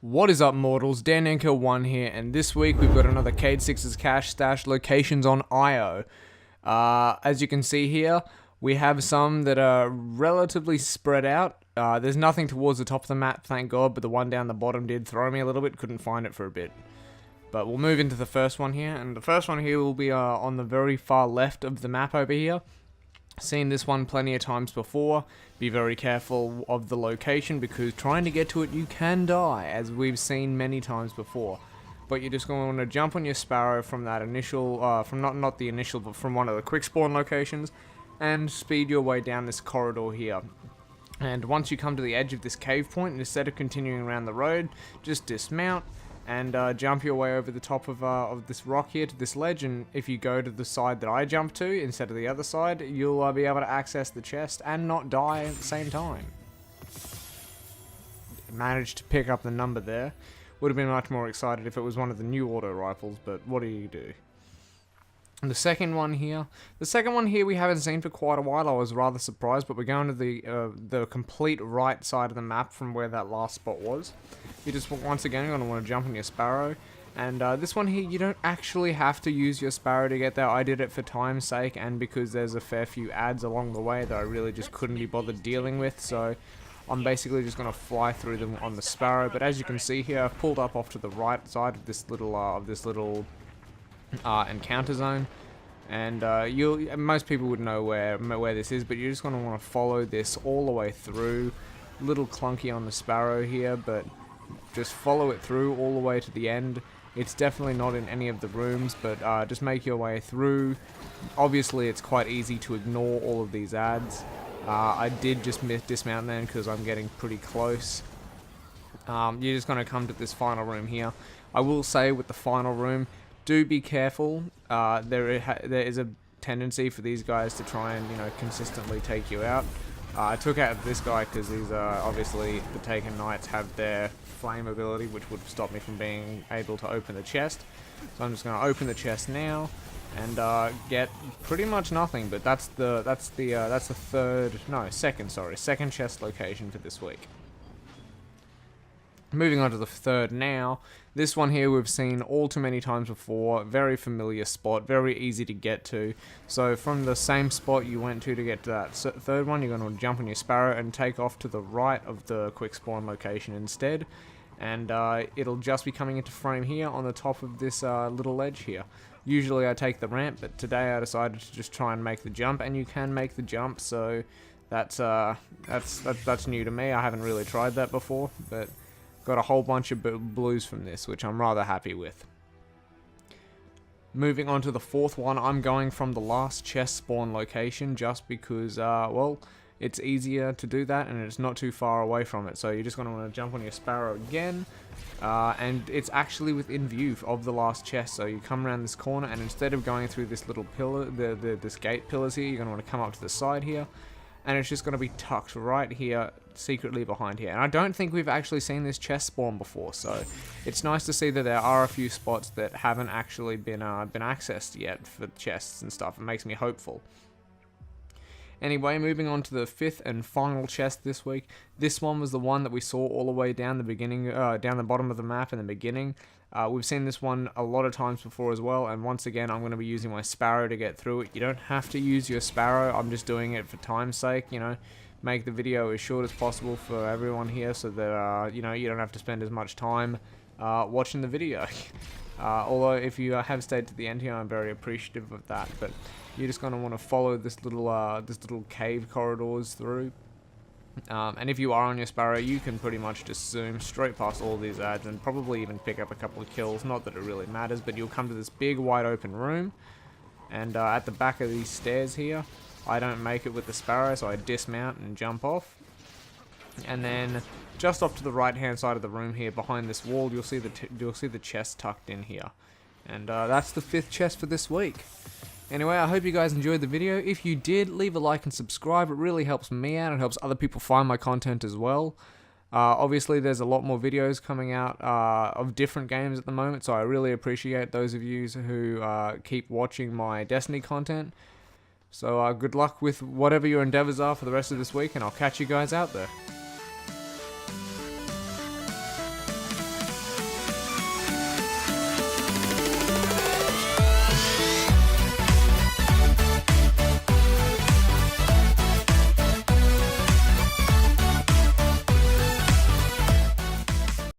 What is up, mortals? Dandankill 1 here, and this week we've got another Cayde-6's cache stash locations on IO. As you can see here, we have some that are relatively spread out. There's nothing towards the top of the map, thank God, but the one down the bottom did throw me a little bit, couldn't find it for a bit. But we'll move into the first one here, and the first one here will be on the very far left of the map over here. Seen this one plenty of times before. Be very careful of the location because trying to get to it you can die, as we've seen many times before. But you're just going to jump on your Sparrow from that initial, from not the initial, but from one of the quick spawn locations, and speed your way down this corridor here. And once you come to the edge of this cave point, instead of continuing around the road, just dismount and jump your way over the top of this rock here to this ledge, and if you go to the side that I jumped to instead of the other side, you'll be able to access the chest and not die at the same time. Managed to pick up the number there. Would have been much more excited if it was one of the new auto rifles, but what do you do? And the second one here we haven't seen for quite a while. I was rather surprised, but we're going to the complete right side of the map from where that last spot was. You just, once again, you're going to want to jump on your Sparrow. And this one here, you don't actually have to use your Sparrow to get there. I did it for time's sake and because there's a fair few ads along the way that I really just couldn't be bothered dealing with. So I'm basically just going to fly through them on the Sparrow. But as you can see here, I've pulled up off to the right side of this little encounter zone. And most people would know where this is, but you're just going to want to follow this all the way through. A little clunky on the Sparrow here, but just follow it through all the way to the end. It's definitely not in any of the rooms, but just make your way through. Obviously, it's quite easy to ignore all of these ads. I did just dismount then because I'm getting pretty close. You're just going to come to this final room here. I will say with the final room, do be careful. There is a tendency for these guys to try and consistently take you out. I took out this guy because he's obviously the Taken Knights have their flame ability, which would stop me from being able to open the chest. So I'm just going to open the chest now and get pretty much nothing. But that's the second chest location for this week. Moving on to the third now. This one here we've seen all too many times before. Very familiar spot, very easy to get to. So from the same spot you went to get to that third one, you're going to jump on your Sparrow and take off to the right of the quick spawn location instead. And it'll just be coming into frame here on the top of this little ledge here. Usually I take the ramp, but today I decided to just try and make the jump, and you can make the jump, so that's new to me. I haven't really tried that before, but got a whole bunch of blues from this, which I'm rather happy with. Moving on to the fourth one, I'm going from the last chest spawn location just because, well, it's easier to do that and it's not too far away from it. So you're just going to want to jump on your Sparrow again, and it's actually within view of the last chest. So you come around this corner, and instead of going through this little pillar, this gate pillars here, you're going to want to come up to the side here. And it's just going to be tucked right here, secretly behind here. And I don't think we've actually seen this chest spawn before, so it's nice to see that there are a few spots that haven't actually been accessed yet for chests and stuff. It makes me hopeful. Anyway, moving on to the fifth and final chest this week. This one was the one that we saw all the way down the beginning, down the bottom of the map in the beginning. We've seen this one a lot of times before as well, and once again I'm going to be using my Sparrow to get through it. You don't have to use your Sparrow, I'm just doing it for time's sake, make the video as short as possible for everyone here so that, you don't have to spend as much time watching the video. Although if you have stayed to the end here, I'm very appreciative of that, but you're just going to want to follow this little cave corridors through. And if you are on your Sparrow, you can pretty much just zoom straight past all these ads and probably even pick up a couple of kills. Not that it really matters, but you'll come to this big wide open room, and at the back of these stairs here, I don't make it with the Sparrow, so I dismount and jump off. And then just off to the right hand side of the room here, behind this wall, you'll see the chest tucked in here. And that's the fifth chest for this week. Anyway, I hope you guys enjoyed the video. If you did, leave a like and subscribe. It really helps me out. It helps other people find my content as well. Obviously, there's a lot more videos coming out of different games at the moment, so I really appreciate those of you who keep watching my Destiny content. So good luck with whatever your endeavors are for the rest of this week, and I'll catch you guys out there.